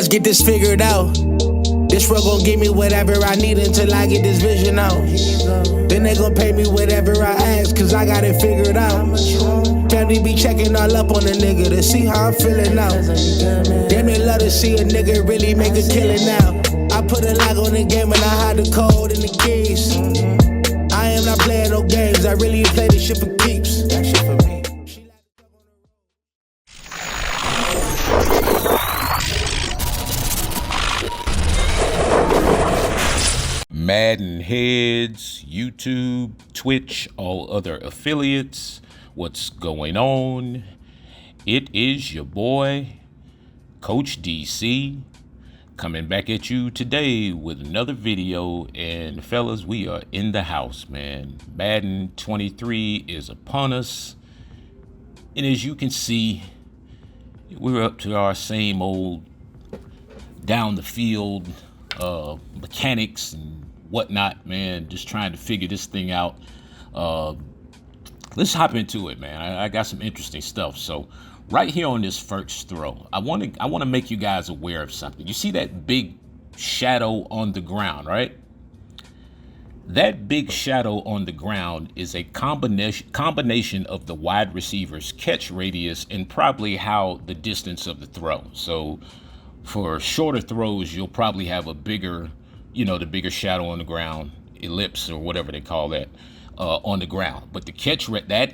Let's get this figured out. This road gon' give me whatever I need until I get this vision out. Then they gon' pay me whatever I ask, cause I got it figured out. Family be checking all up on a nigga to see how I'm feeling now. Damn, they love to see a nigga really make a killing now. I put a lock on the game and I hide the code and the keys. I am not playing no games, I really play this shit for keeps. That shit for me. MaddenHeadz, YouTube, Twitch, all other affiliates. What's going on? It is your boy, Coach DC, coming back at you today with another video. And fellas, we are in the house, man. Madden23 is upon us. And as you can see, we're up to our same old down the field mechanics and whatnot, man. Just trying to figure this thing out. Let's hop into it, man. I got some interesting stuff. So right here on this first throw, I want to make you guys aware of something. You see that big shadow on the ground, right? That big shadow on the ground is a combination of the wide receiver's catch radius and probably how the distance of the throw. So for shorter throws, you'll probably have a bigger, the bigger shadow on the ground, ellipse or whatever they call that, on the ground. But the catch that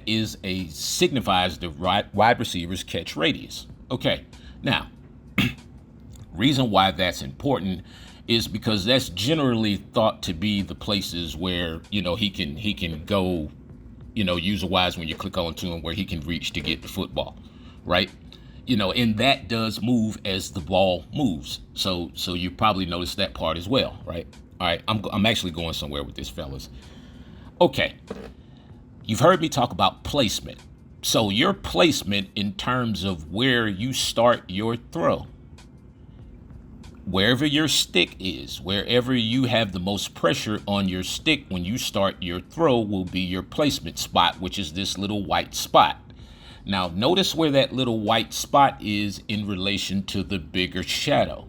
signifies the wide receiver's catch radius. Okay, now, reason why that's important is because that's generally thought to be the places where, he can go, user wise when you click onto him, where he can reach to get the football, right? And that does move as the ball moves. So you probably noticed that part as well, right? All right, I'm actually going somewhere with this, fellas. Okay, you've heard me talk about placement. So your placement in terms of where you start your throw, wherever your stick is, wherever you have the most pressure on your stick when you start your throw will be your placement spot, which is this little white spot. Now, notice where that little white spot is in relation to the bigger shadow.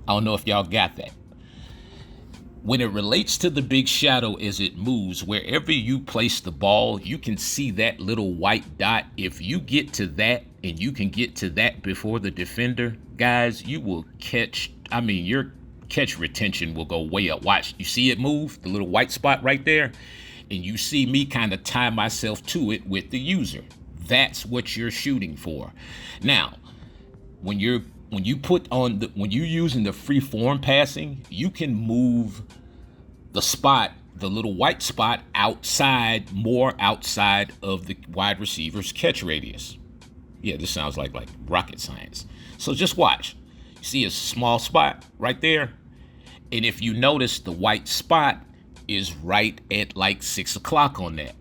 I don't know if y'all got that. When it relates to the big shadow as it moves, wherever you place the ball, you can see that little white dot. If you get to that and you can get to that before the defender, guys, you will catch, your catch retention will go way up. Watch, you see it move, the little white spot right there? And you see me kind of tie myself to it with the user. That's what you're shooting for. Now, when you're using the free form passing, you can move the spot, the little white spot, more outside of the wide receiver's catch radius. Yeah, this sounds like rocket science. So just watch. You see a small spot right there? And if you notice, the white spot is right at like 6 o'clock on that.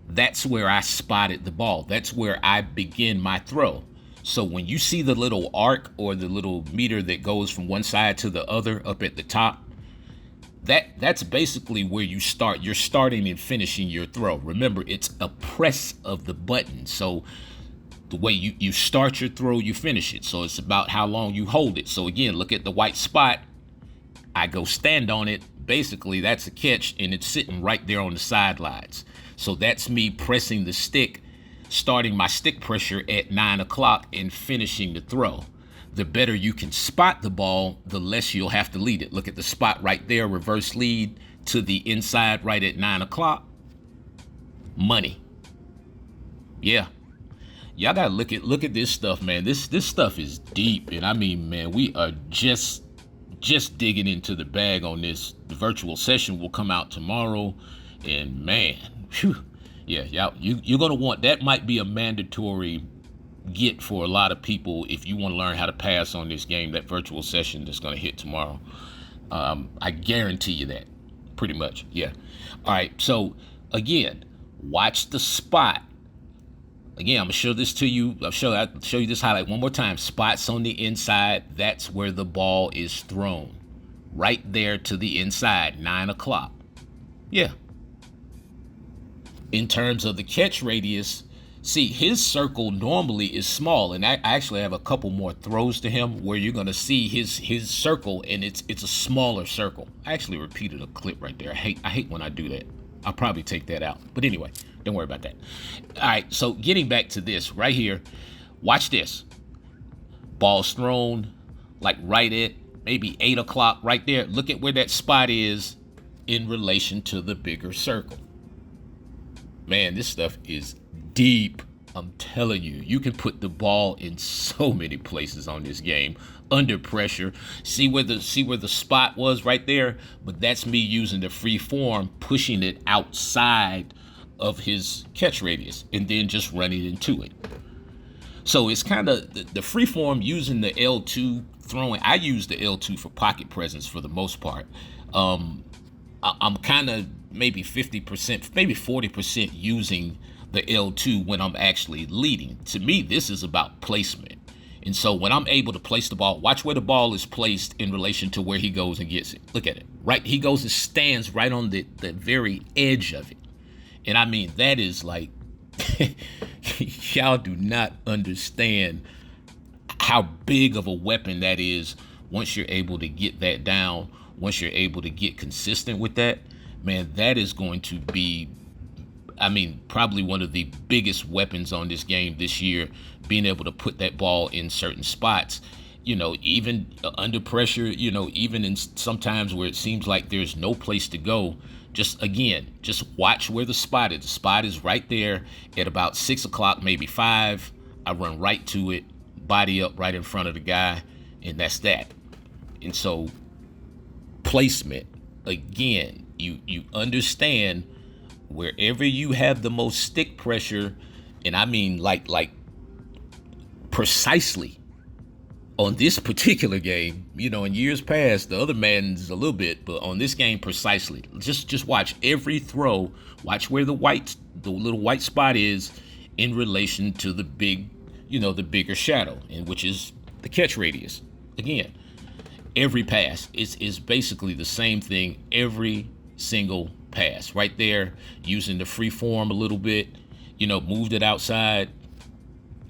That's where I spotted the ball. That's where I begin my throw. So when you see the little arc or the little meter that goes from one side to the other up at the top, that's basically where you start. You're starting and finishing your throw. Remember, it's a press of the button. So the way you start your throw, you finish it. So it's about how long you hold it. So again, look at the white spot. I go stand on it. Basically, that's a catch, and it's sitting right there on the sidelines. So that's me pressing the stick, starting my stick pressure at 9 o'clock and finishing the throw. The better you can spot the ball, the less you'll have to lead it. Look at the spot right there, reverse lead to the inside right at 9 o'clock. Money. Yeah. Y'all gotta look at this stuff, man. This stuff is deep, and man, we are just digging into the bag on this. The virtual session will come out tomorrow, and man, whew, yeah, you're gonna want that. Might be a mandatory get for a lot of people if you want to learn how to pass on this game. That virtual session that's gonna hit tomorrow, I guarantee you that, pretty much. Yeah. All right. So again, watch the spot. Again, I'm gonna show this to you. I'll show you this highlight one more time. Spots on the inside. That's where the ball is thrown. Right there to the inside, 9 o'clock. Yeah. In terms of the catch radius, See, his circle normally is small, and I actually have a couple more throws to him where you're gonna see his circle, and it's a smaller circle. I actually repeated a clip right there. I hate when I do that. I'll probably take that out. But anyway, don't worry about that. All right, so getting back to this right here, watch this. Ball's thrown like right at maybe 8 o'clock right there. Look at where that spot is in relation to the bigger circle. Man, this stuff is deep. I'm telling you, you can put the ball in so many places on this game under pressure. See where the spot was right there, but that's me using the free form, pushing it outside of his catch radius and then just running into it. So it's kind of the free form using the L2 throwing. I use the L2 for pocket presence for the most part. I'm kind of maybe 50%, maybe 40% using the L2 when I'm actually leading. To me, this is about placement. And so when I'm able to place the ball, watch where the ball is placed in relation to where he goes and gets it. Look at it, right? He goes and stands right on the very edge of it. And I mean, that is like, y'all do not understand how big of a weapon that is once you're able to get that down, once you're able to get consistent with that. Man, that is going to be, I mean, probably one of the biggest weapons on this game this year, being able to put that ball in certain spots, you know, even under pressure, you know, even in sometimes where it seems like there's no place to go. Just watch where the spot is. The spot is right there at about 6 o'clock, maybe 5. I run right to it, body up right in front of the guy, and that's that. And so placement, again, you understand wherever you have the most stick pressure, and I mean like precisely on this particular game. You know, in years past, the other Maddens a little bit, but on this game precisely. Just watch every throw. Watch where the little white spot is in relation to the the bigger shadow, and which is the catch radius. Again, every pass is basically the same thing every single pass. Right there, using the free form a little bit, you know, moved it outside,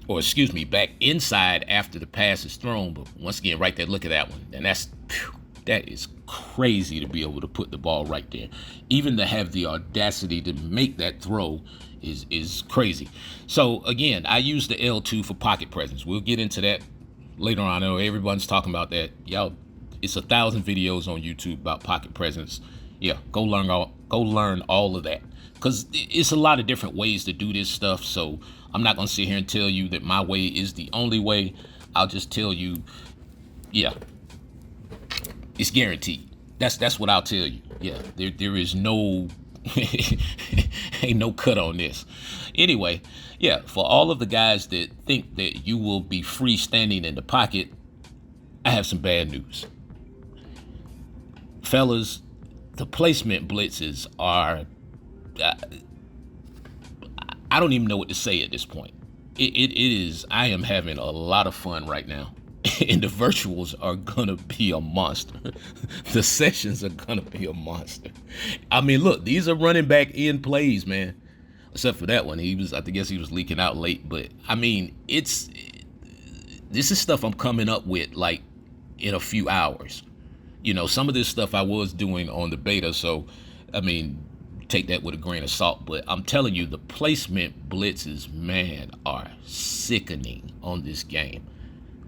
or excuse me, back inside after the pass is thrown. But once again, right there, look at that one. And that is crazy to be able to put the ball right there. Even to have the audacity to make that throw is crazy. So again, I use the L2 for pocket presence. We'll get into that later on. I know everyone's talking about that. Y'all, it's 1,000 videos on YouTube about pocket presence. Yeah, go learn all of that, because it's a lot of different ways to do this stuff. So I'm not gonna sit here and tell you that my way is the only way. I'll just tell you, yeah, it's guaranteed. That's what I'll tell you. Yeah, there is no ain't no cut on this. Anyway, yeah, for all of the guys that think that you will be free standing in the pocket, I have some bad news. Fellas, the placement blitzes are, I don't even know what to say at this point. It is, I am having a lot of fun right now. And the virtuals are gonna be a monster. The sessions are gonna be a monster. I mean, look, these are running back in plays, man. Except for that one, I guess he was leaking out late. But I mean, this is stuff I'm coming up with like in a few hours. You know, some of this stuff I was doing on the beta, so I mean, take that with a grain of salt. But I'm telling you, the placement blitzes, man, are sickening on this game.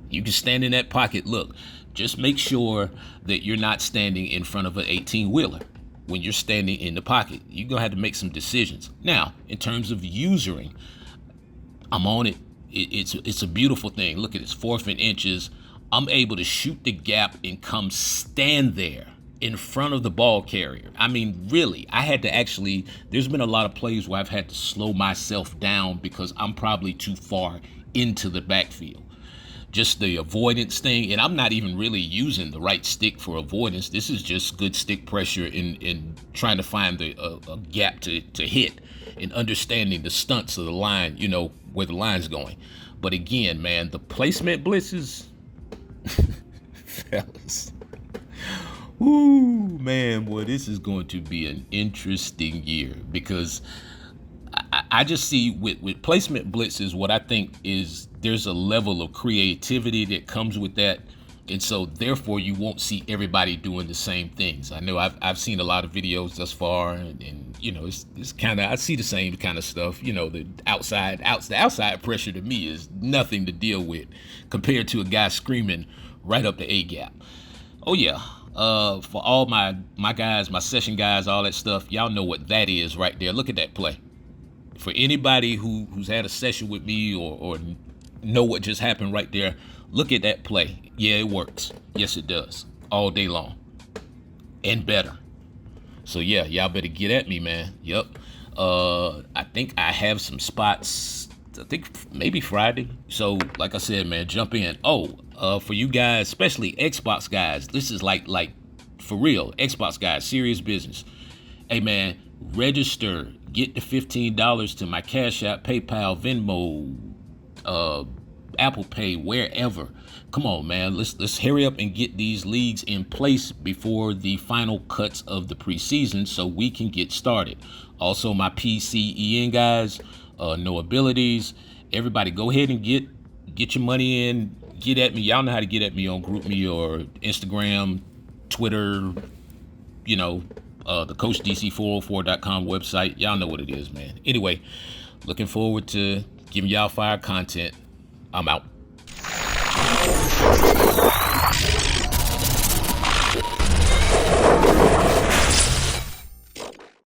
You can stand in that pocket. Look, just make sure that you're not standing in front of an 18-wheeler when you're standing in the pocket. You're going to have to make some decisions. Now, in terms of usering, I'm on it. It's a beautiful thing. Look at this, 4th and inches. I'm able to shoot the gap and come stand there in front of the ball carrier. I mean, really, I had to actually, there's been a lot of plays where I've had to slow myself down because I'm probably too far into the backfield. Just the avoidance thing, and I'm not even really using the right stick for avoidance. This is just good stick pressure in trying to find a gap to hit and understanding the stunts of the line, you know, where the line's going. But again, man, the placement blitzes, fellas. Woo, man, boy, this is going to be an interesting year because I just see with placement blitzes, what I think is there's a level of creativity that comes with that. And so therefore you won't see everybody doing the same things. I know I've seen a lot of videos thus far, and you know, it's kind of, I see the same kind of stuff. You know, the outside pressure to me is nothing to deal with compared to a guy screaming right up the A gap. Oh yeah. For all my guys, my session guys, all that stuff, y'all know what that is right there. Look at that play. For anybody who's had a session with me or know what just happened right there, look at that play. Yeah, it works. Yes, it does. All day long. And better. So yeah, y'all better get at me, man. Yep. I think I have some spots, I think maybe Friday. So like I said, man, jump in. For you guys, especially Xbox guys, this is like for real, Xbox guys, serious business. Hey man, register, get the $15 to my Cash App, PayPal, Venmo, Apple Pay, wherever. Come on, man. Let's hurry up and get these leagues in place before the final cuts of the preseason so we can get started. Also, my PCEN guys, no abilities. Everybody, go ahead and get your money in. Get at me. Y'all know how to get at me on GroupMe or Instagram, Twitter. You know, the CoachDC404.com website. Y'all know what it is, man. Anyway, looking forward to giving y'all fire content. I'm out.